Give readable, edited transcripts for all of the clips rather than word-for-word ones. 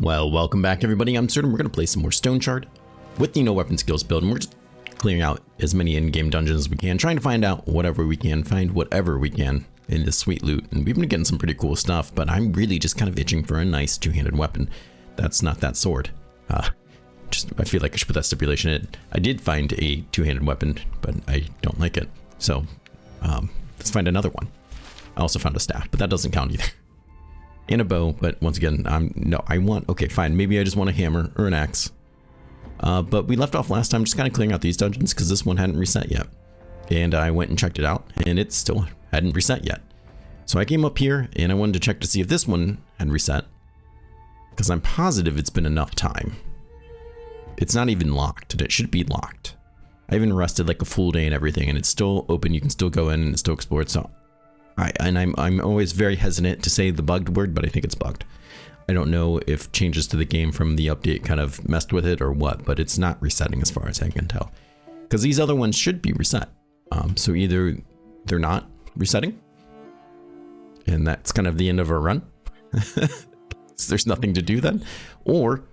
Well, welcome back everybody, I'm Absurdum. We're going to play some more Stoneshard with the no weapon skills build, and we're just clearing out as many in-game dungeons as we can, trying to find out whatever we can, find whatever we can in this sweet loot. And we've been getting some pretty cool stuff, but I'm really just kind of itching for a nice two-handed weapon. That's not that sword. I feel like I should put that stipulation in. I did find a two-handed weapon, but I don't like it. So let's find another one. I also found a staff, but that doesn't count either. And a bow, but once again, okay, fine. Maybe I just want a hammer or an axe. But we left off last time just kind of clearing out these dungeons because this one hadn't reset yet. And I went and checked it out, and it still hadn't reset yet. So I came up here, and I wanted to check to see if this one had reset, because I'm positive it's been enough time. It's not even locked, and it should be locked. I even rested like a full day and everything, and it's still open. You can still go in and still explore it. So I'm always very hesitant to say the bugged word, but I think it's bugged. I don't know if changes to the game from the update kind of messed with it or what, but it's not resetting as far as I can tell. Because these other ones should be reset. So either they're not resetting, and that's kind of the end of our run. So there's nothing to do then, or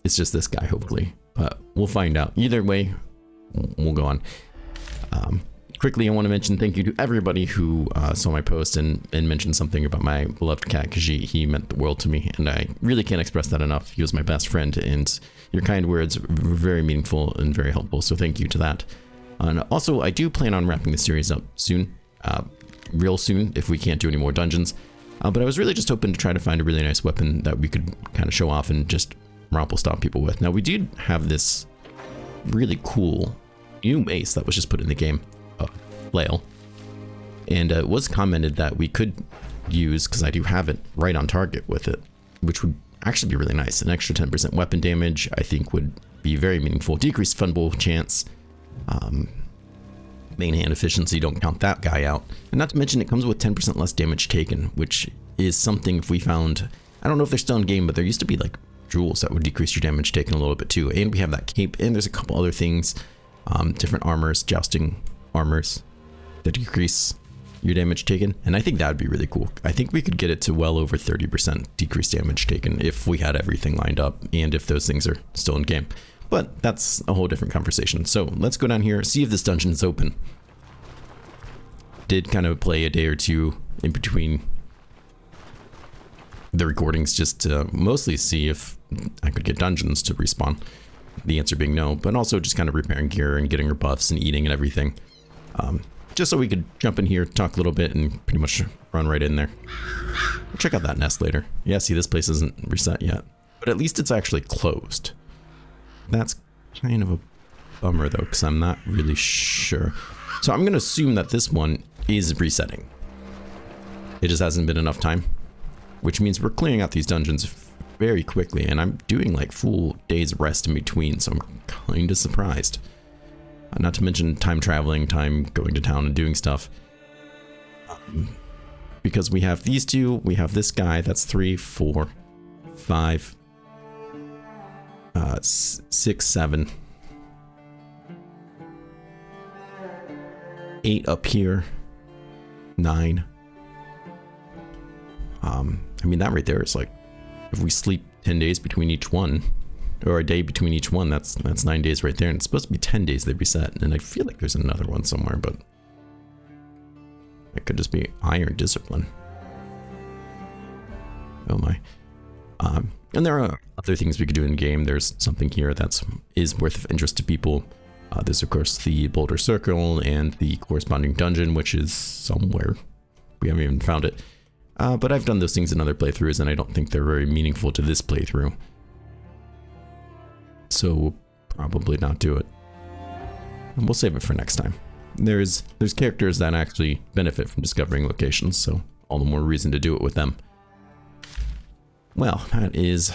it's just this guy, hopefully. But we'll find out. Either way, we'll go on. Quickly, I want to mention thank you to everybody who saw my post and mentioned something about my beloved cat, because he meant the world to me, and I really can't express that enough. He was my best friend, and your kind words were very meaningful and very helpful, so thank you to that. And also, I do plan on wrapping the series up soon, real soon, if we can't do any more dungeons. But I was really just hoping to try to find a really nice weapon that we could kind of show off and just romple stomp people with. Now, we did have this really cool new mace that was just put in the game. Flail, and it was commented that we could use, because I do have it right on target with it, which would actually be really nice. An extra 10% weapon damage I think would be very meaningful. Decreased fumble chance, main hand efficiency, don't count that guy out, and not to mention it comes with 10% less damage taken, which is something if we found, I don't know if they're still in game, but there used to be like jewels that would decrease your damage taken a little bit too. And we have that cape, and there's a couple other things, different armors, jousting armors that decrease your damage taken, and I think that would be really cool. I think we could get it to well over 30% decreased damage taken if we had everything lined up and if those things are still in game, but that's a whole different conversation. So let's go down here, see if this dungeon is open. Did kind of play a day or two in between the recordings just to mostly see if I could get dungeons to respawn, the answer being no, but also just kind of repairing gear and getting her buffs and eating and everything. Just so we could jump in here, talk a little bit, and pretty much run right in there. We'll check out that nest later. Yeah, see, this place isn't reset yet, but at least it's actually closed. That's kind of a bummer though, because I'm not really sure. So I'm going to assume that this one is resetting. It just hasn't been enough time, which means we're clearing out these dungeons very quickly, and I'm doing like full days rest in between, so I'm kind of surprised. Not to mention time traveling, time going to town and doing stuff. Because we have these two, we have this guy, that's 3, 4, 5, 6, 7, 8 up here, 9. I mean, that right there is like, if we sleep 10 days between each one, or a day between each one, that's 9 days right there, and it's supposed to be 10 days they reset, and I feel like there's another one somewhere, but it could just be iron discipline. Oh my. And there are other things we could do in game. There's something here that is worth of interest to people. There's of course the boulder circle and the corresponding dungeon, which is somewhere. We haven't even found it. But I've done those things in other playthroughs, and I don't think they're very meaningful to this playthrough. So we'll probably not do it. And we'll save it for next time. There's characters that actually benefit from discovering locations, so all the more reason to do it with them. Well, that is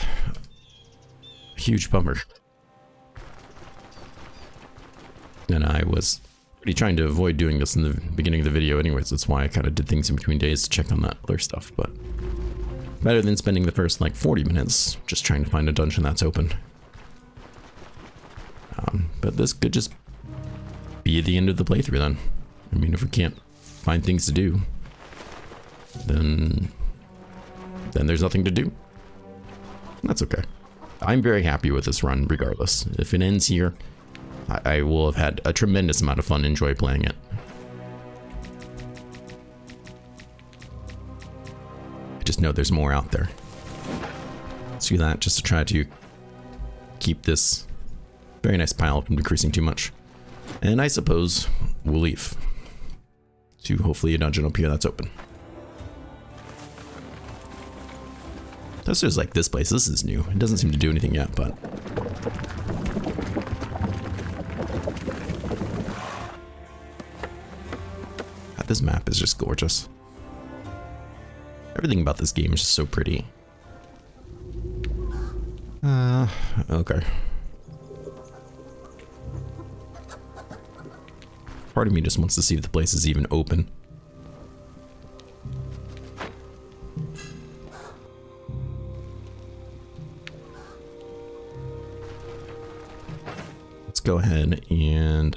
a huge bummer. And I was pretty trying to avoid doing this in the beginning of the video anyways, that's why I kind of did things in between days to check on that other stuff, but better than spending the first like 40 minutes just trying to find a dungeon that's open. But this could just be the end of the playthrough then. I mean, if we can't find things to do, then there's nothing to do. That's okay. I'm very happy with this run regardless. If it ends here, I will have had a tremendous amount of fun and enjoy playing it. I just know there's more out there. Let's do that just to try to keep this very nice pile from decreasing too much. And I suppose we'll leave to hopefully a dungeon up here that's open. This is like this place. This is new. It doesn't seem to do anything yet, but God, this map is just gorgeous. Everything about this game is just so pretty. Okay. Part of me just wants to see if the place is even open. Let's go ahead and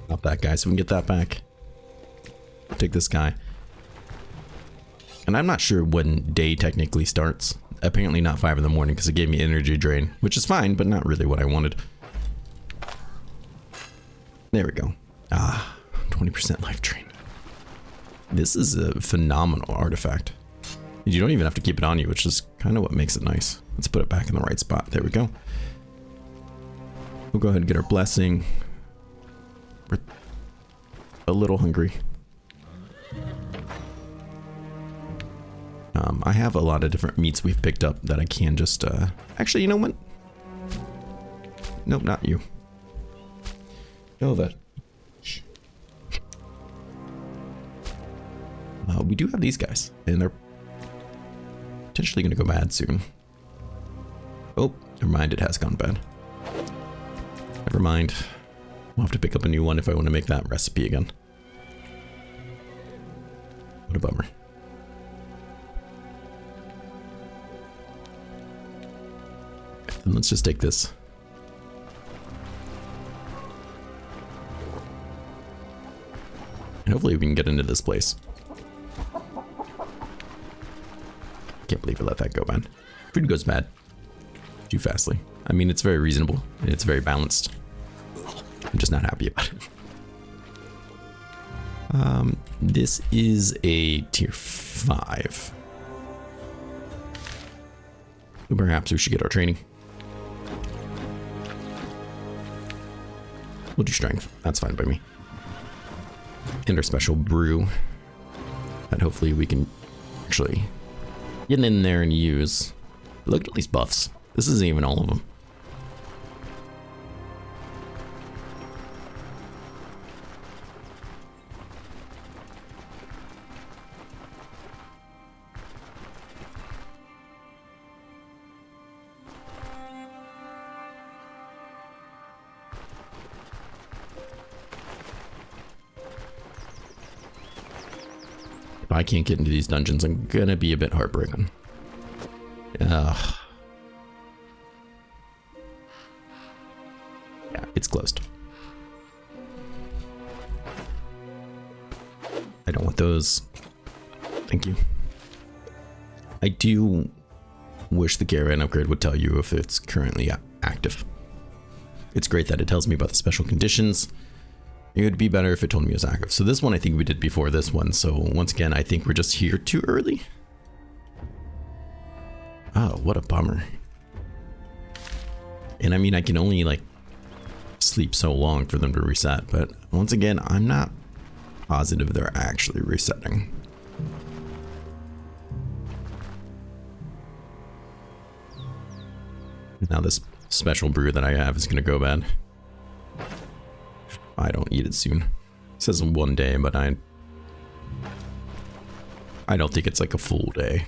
stop that guy so we can get that back. Take this guy. And I'm not sure when day technically starts. Apparently not 5 in the morning because it gave me energy drain, which is fine, but not really what I wanted. There we go. 20% life drain. This is a phenomenal artifact. You don't even have to keep it on you, which is kind of what makes it nice. Let's put it back in the right spot. There we go. We'll go ahead and get our blessing. We're a little hungry. I have a lot of different meats we've picked up that I can just, actually, you know what? Nope, not you. No, that. We do have these guys, and they're potentially going to go bad soon. Oh, never mind, it has gone bad. Never mind. We'll have to pick up a new one if I want to make that recipe again. What a bummer. And let's just take this. And hopefully we can get into this place. Can't believe I let that go bad. Food goes bad too fastly. I mean, it's very reasonable and it's very balanced. I'm just not happy about it. This is a tier 5. Perhaps we should get our training. We'll do strength. That's fine by me. And our special brew that hopefully we can actually get in there and use. Look at these buffs. This isn't even all of them. If I can't get into these dungeons, I'm gonna be a bit heartbroken. Yeah, it's closed. I don't want those. Thank you. I do wish the caravan upgrade would tell you if it's currently active. It's great that it tells me about the special conditions. It would be better if it told me it was active. So this one I think we did before this one. So once again, I think we're just here too early. Oh, what a bummer. And I mean, I can only like sleep so long for them to reset. But once again, I'm not positive they're actually resetting. Now this special brew that I have is going to go bad. I don't eat it soon. It says 1 day, but I don't think it's like a full day.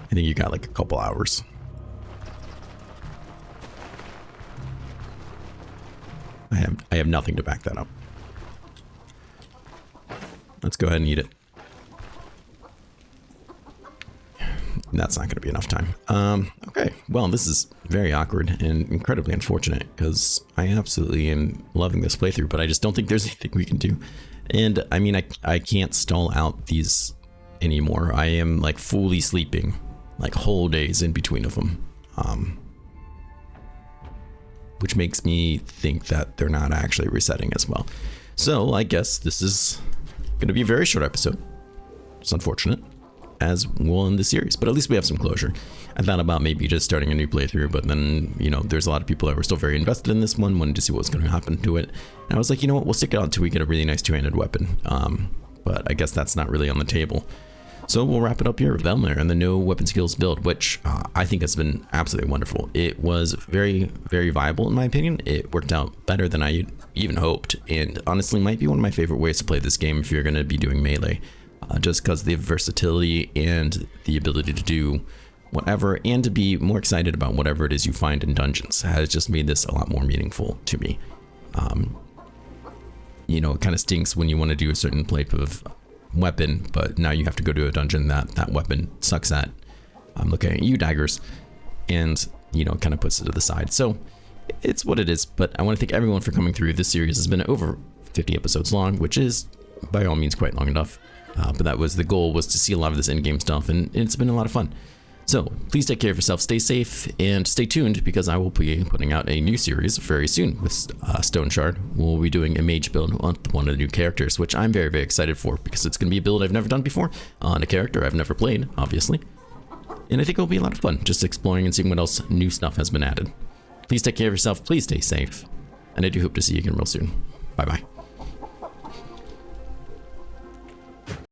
I think you got like a couple hours. I have nothing to back that up. Let's go ahead and eat it. That's not going to be enough time. Okay, well, this is very awkward and incredibly unfortunate because I absolutely am loving this playthrough, but I just don't think there's anything we can do. And I mean, I can't stall out these anymore. I am like fully sleeping, like whole days in between of them. Which makes me think that they're not actually resetting as well. So I guess this is going to be a very short episode. It's unfortunate, as will in the series, but at least we have some closure. I thought about maybe just starting a new playthrough, but then, you know, there's a lot of people that were still very invested in this one, wanted to see what was going to happen to it. And I was like, you know what, we'll stick it out until we get a really nice two-handed weapon. But I guess that's not really on the table. So we'll wrap it up here with Elmer and the no weapon skills build, which I think has been absolutely wonderful. It was very, very viable in my opinion. It worked out better than I even hoped, and honestly might be one of my favorite ways to play this game if you're going to be doing melee. Just because the versatility and the ability to do whatever and to be more excited about whatever it is you find in dungeons has just made this a lot more meaningful to me. You know, it kind of stinks when you want to do a certain type of weapon, but now you have to go to a dungeon that weapon sucks at. I'm looking at you, daggers, and you know, kind of puts it to the side. So it's what it is, but I want to thank everyone for coming through. This series has been over 50 episodes long, which is by all means quite long enough. But that was the goal, was to see a lot of this in-game stuff, and it's been a lot of fun. So please take care of yourself, stay safe, and stay tuned, because I will be putting out a new series very soon with Stoneshard. We'll be doing a mage build on one of the new characters, which I'm very, very excited for, because it's going to be a build I've never done before on a character I've never played, obviously. And I think it'll be a lot of fun, just exploring and seeing what else new stuff has been added. Please take care of yourself, please stay safe, and I do hope to see you again real soon. Bye-bye.